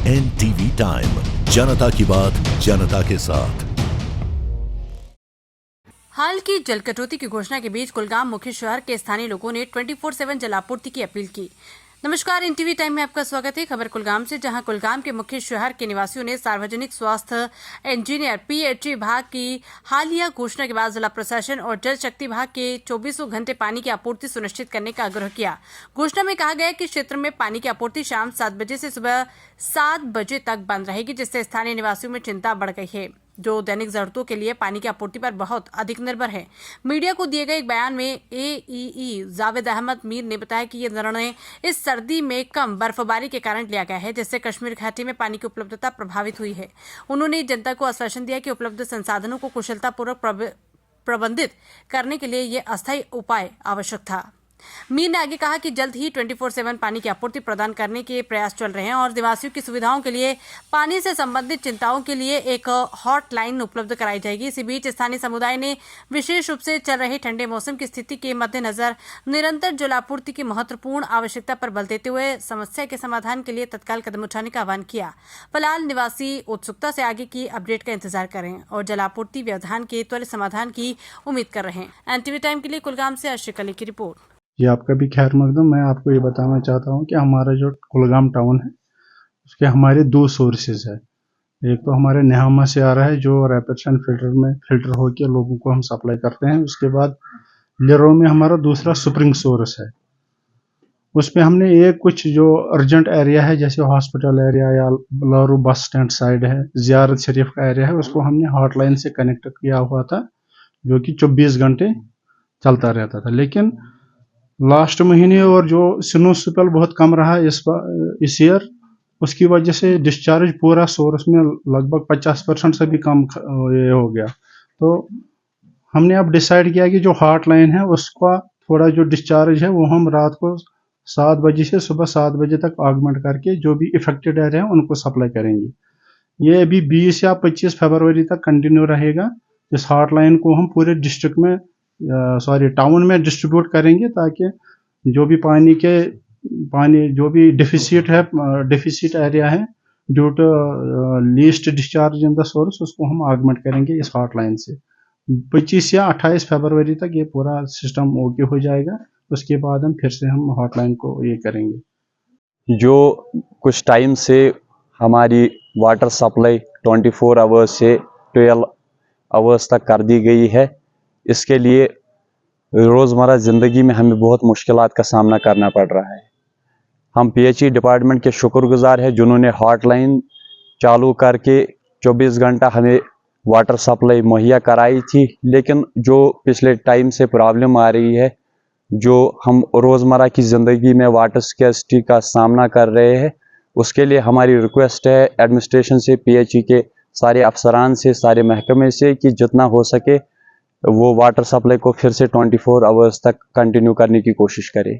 NTV time, जनता की बात जनता के साथ। हाल की जल कटौती की घोषणा के बीच कुलगाम मुख्य शहर के स्थानीय लोगों ने 24/7 जलापूर्ति की अपील की। नमस्कार, NTV टाइम में आपका स्वागत है। खबर कुलगाम से, जहां कुलगाम के मुख्य शहर के निवासियों ने सार्वजनिक स्वास्थ्य इंजीनियर PHE विभाग की हालिया घोषणा के बाद जिला प्रशासन और जल शक्ति विभाग के 24 घंटे पानी की आपूर्ति सुनिश्चित करने का आग्रह किया। घोषणा में कहा गया कि क्षेत्र में पानी की आपूर्ति शाम 7 बजे से सुबह 7 बजे तक बंद रहेगी, जिससे स्थानीय निवासियों में चिंता बढ़ गई है, जो दैनिक जरूरतों के लिए पानी की आपूर्ति पर बहुत अधिक निर्भर है। मीडिया को दिए गए एक बयान में AEE जावेद अहमद मीर ने बताया कि ये निर्णय इस सर्दी में कम बर्फबारी के कारण लिया गया है, जिससे कश्मीर घाटी में पानी की उपलब्धता प्रभावित हुई है। उन्होंने जनता को आश्वासन दिया कि उपलब्ध संसाधनों को कुशलतापूर्वक प्रबंधित करने के लिए ये अस्थायी उपाय आवश्यक था। मीर ने आगे कहा कि जल्द ही 24/7 पानी की आपूर्ति प्रदान करने के प्रयास चल रहे हैं और निवासियों की सुविधाओं के लिए पानी से संबंधित चिंताओं के लिए एक हॉटलाइन उपलब्ध कराई जाएगी। इसी बीच स्थानीय समुदाय ने विशेष रूप से चल रहे ठंडे मौसम की स्थिति के मद्देनजर निरंतर जलापूर्ति की महत्वपूर्ण आवश्यकता पर बल देते हुए समस्या के समाधान के लिए तत्काल कदम उठाने का आह्वान किया। फिलहाल निवासी उत्सुकता से आगे की अपडेट का इंतजार करें और जलापूर्ति व्यवधान के त्वरित समाधान की उम्मीद कर रहे हैं। NTV टाइम के लिए कुलगाम से आशिक अली की रिपोर्ट। जी, आपका भी खैर मकदम। मैं आपको ये बताना चाहता हूँ कि हमारा जो कुलगाम टाउन है उसके हमारे 2 सोर्सेज है। एक तो हमारे नेहामा से आ रहा है, जो रैपिड एंड फिल्टर में फिल्टर होकर लोगों को हम सप्लाई करते हैं। उसके बाद लिरो में हमारा दूसरा स्प्रिंग सोर्स है। उसमें हमने एक कुछ जो अर्जेंट एरिया है, जैसे हॉस्पिटल एरिया या लारू बस स्टैंड साइड है, जियारत शरीफ का एरिया है, उसको हमने हॉटलाइन से कनेक्ट किया हुआ था, जो कि 24 घंटे चलता रहता था। लेकिन लास्ट महीने और जो स्नो स्पेल बहुत कम रहा इस ईयर, उसकी वजह से डिस्चार्ज पूरा सोर्स में लगभग 50% से भी कम ये हो गया। तो हमने अब डिसाइड किया कि जो हॉटलाइन है उसका थोड़ा जो डिस्चार्ज है वो हम रात को 7 बजे से सुबह 7 बजे तक ऑगमेंट करके जो भी इफेक्टेड एरिया है उनको सप्लाई करेंगे। ये अभी 20 या 25 फरवरी तक कंटिन्यू रहेगा। इस हॉटलाइन को हम पूरे डिस्ट्रिक्ट में टाउन में डिस्ट्रीब्यूट करेंगे, ताकि जो भी जो भी डिफिसिट एरिया है due to least discharge in the source, उसको हम ऑगमेंट करेंगे इस हॉटलाइन से। 25 या 28 फरवरी तक ये पूरा सिस्टम ओके हो जाएगा। उसके बाद हम फिर से हम हॉटलाइन को ये करेंगे। जो कुछ टाइम से हमारी वाटर सप्लाई 24 आवर्स से 12 आवर्स तक कर दी गई है, इसके लिए रोज़मर्रा ज़िंदगी में हमें बहुत मुश्किलात का सामना करना पड़ रहा है। हम PHE डिपार्टमेंट के शुक्रगुजार हैं, जिन्होंने हॉटलाइन चालू करके 24 घंटा हमें वाटर सप्लाई मुहैया कराई थी। लेकिन जो पिछले टाइम से प्रॉब्लम आ रही है, जो हम रोज़मर्रा की ज़िंदगी में वाटर स्कैर्सिटी का सामना कर रहे हैं, उसके लिए हमारी रिक्वेस्ट है एडमिनिस्ट्रेशन से, PHE के सारे अफसरान से, सारे महकमे से, कि जितना हो सके वो वाटर सप्लाई को फिर से 24 आवर्स तक कंटिन्यू करने की कोशिश करें।